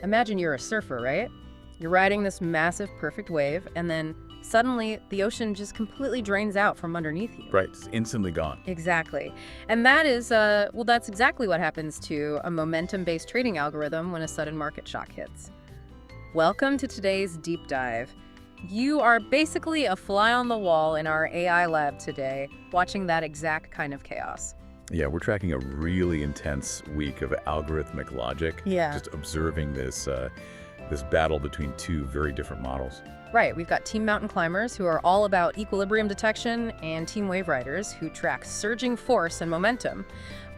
Imagine you're a surfer, right? You're riding this massive, perfect wave, and then suddenly the ocean just completely drains out from underneath you. Right, it's instantly gone. Exactly. And that is, well, that's exactly what happens to a momentum-based trading algorithm when a sudden market shock hits. Welcome to today's deep dive. You are basically a fly on the wall in our AI lab today, watching that exact kind of chaos. Yeah, we're tracking a really intense week of algorithmic logic. Yeah. Just observing this battle between two very different models. Right, we've got Team Mountain Climbers, who are all about equilibrium detection, and Team Wave Riders, who track surging force and momentum.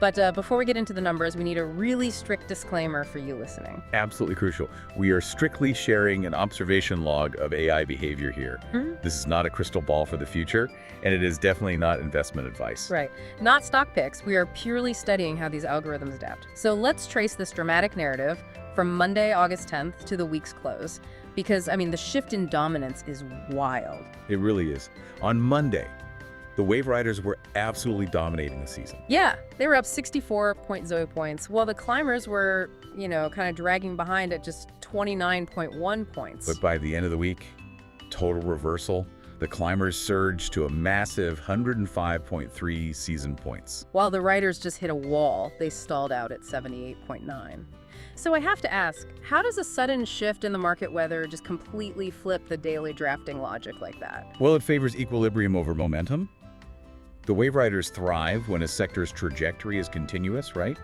But before we get into the numbers, we need a really strict disclaimer for you listening. Absolutely crucial. We are strictly sharing an observation log of AI behavior here. This is not a crystal ball for the future, and it is definitely not investment advice. Right. Not stock picks. We are purely studying how these algorithms adapt. So let's trace this dramatic narrative from Monday, August 10th to the week's close. Because, I mean, the shift in dominance is wild. It really is. On Monday, the Wave Riders were absolutely dominating the season. Yeah, they were up 64.0 points, while the Climbers were, kind of dragging behind at just 29.1 points. But by the end of the week, total reversal. The Climbers surged to a massive 105.3 season points. While the Riders just hit a wall, they stalled out at 78.9. So I have to ask, how does a sudden shift in the market weather just completely flip the daily drafting logic like that? Well, it favors equilibrium over momentum. The Wave Riders thrive when a sector's trajectory is continuous, right?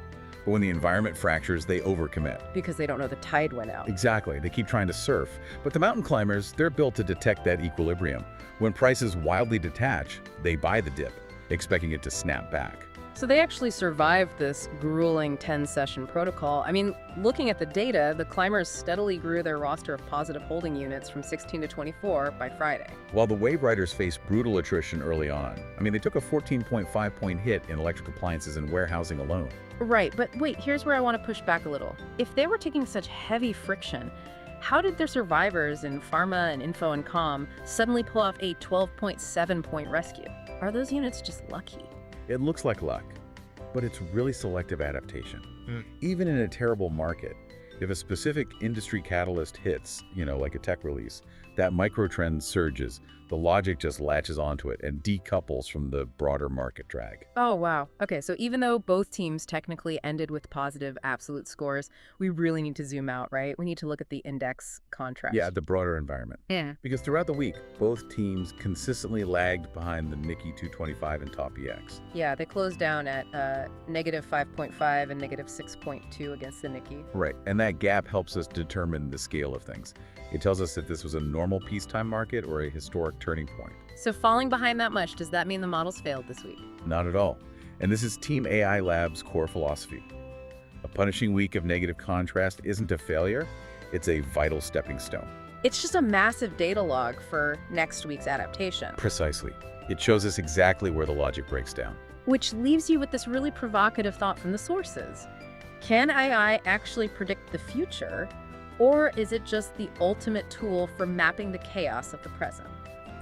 But when the environment fractures, they overcommit. Because they don't know the tide went out. Exactly. They keep trying to surf. But the mountain climbers, they're built to detect that equilibrium. When prices wildly detach, they buy the dip, expecting it to snap back. So they actually survived this grueling 10-session protocol. I mean, looking at the data, the Climbers steadily grew their roster of positive holding units from 16 to 24 by Friday. While the Wave Riders faced brutal attrition early on. I mean, they took a 14.5-point hit in electric appliances and warehousing alone. Right, but wait, here's where I want to push back a little. If they were taking such heavy friction, how did their survivors in pharma and info and comm suddenly pull off a 12.7-point rescue? Are those units just lucky? It looks like luck, but it's really selective adaptation. Even in a terrible market, if a specific industry catalyst hits, like a tech release, that microtrend surges, the logic just latches onto it and decouples from the broader market drag. Oh, wow. Okay, so even though both teams technically ended with positive absolute scores, we really need to zoom out, right? We need to look at the index contrast. Yeah, the broader environment. Yeah. Because throughout the week, both teams consistently lagged behind the Nikkei 225 and Top EX. Yeah, they closed down at negative 5.5 and negative 6.2 against the Nikkei. Right, and that gap helps us determine the scale of things. It tells us if this was a normal peacetime market or a historic turning point. So falling behind that much, does that mean the models failed this week? Not at all. And this is Team AI Lab's core philosophy. A punishing week of negative contrast isn't a failure, it's a vital stepping stone. It's just a massive data log for next week's adaptation. Precisely. It shows us exactly where the logic breaks down. Which leaves you with this really provocative thought from the sources. Can AI actually predict the future, or is it just the ultimate tool for mapping the chaos of the present?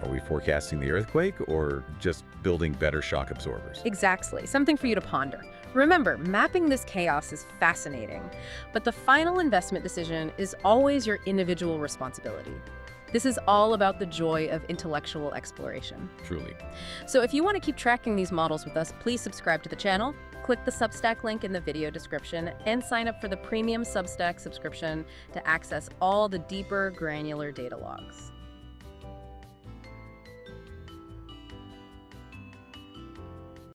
Are we forecasting the earthquake or just building better shock absorbers? Exactly. Something for you to ponder. Remember, mapping this chaos is fascinating, but the final investment decision is always your individual responsibility. This is all about the joy of intellectual exploration. Truly. So if you want to keep tracking these models with us, please subscribe to the channel, click the Substack link in the video description, and sign up for the premium Substack subscription to access all the deeper, granular data logs.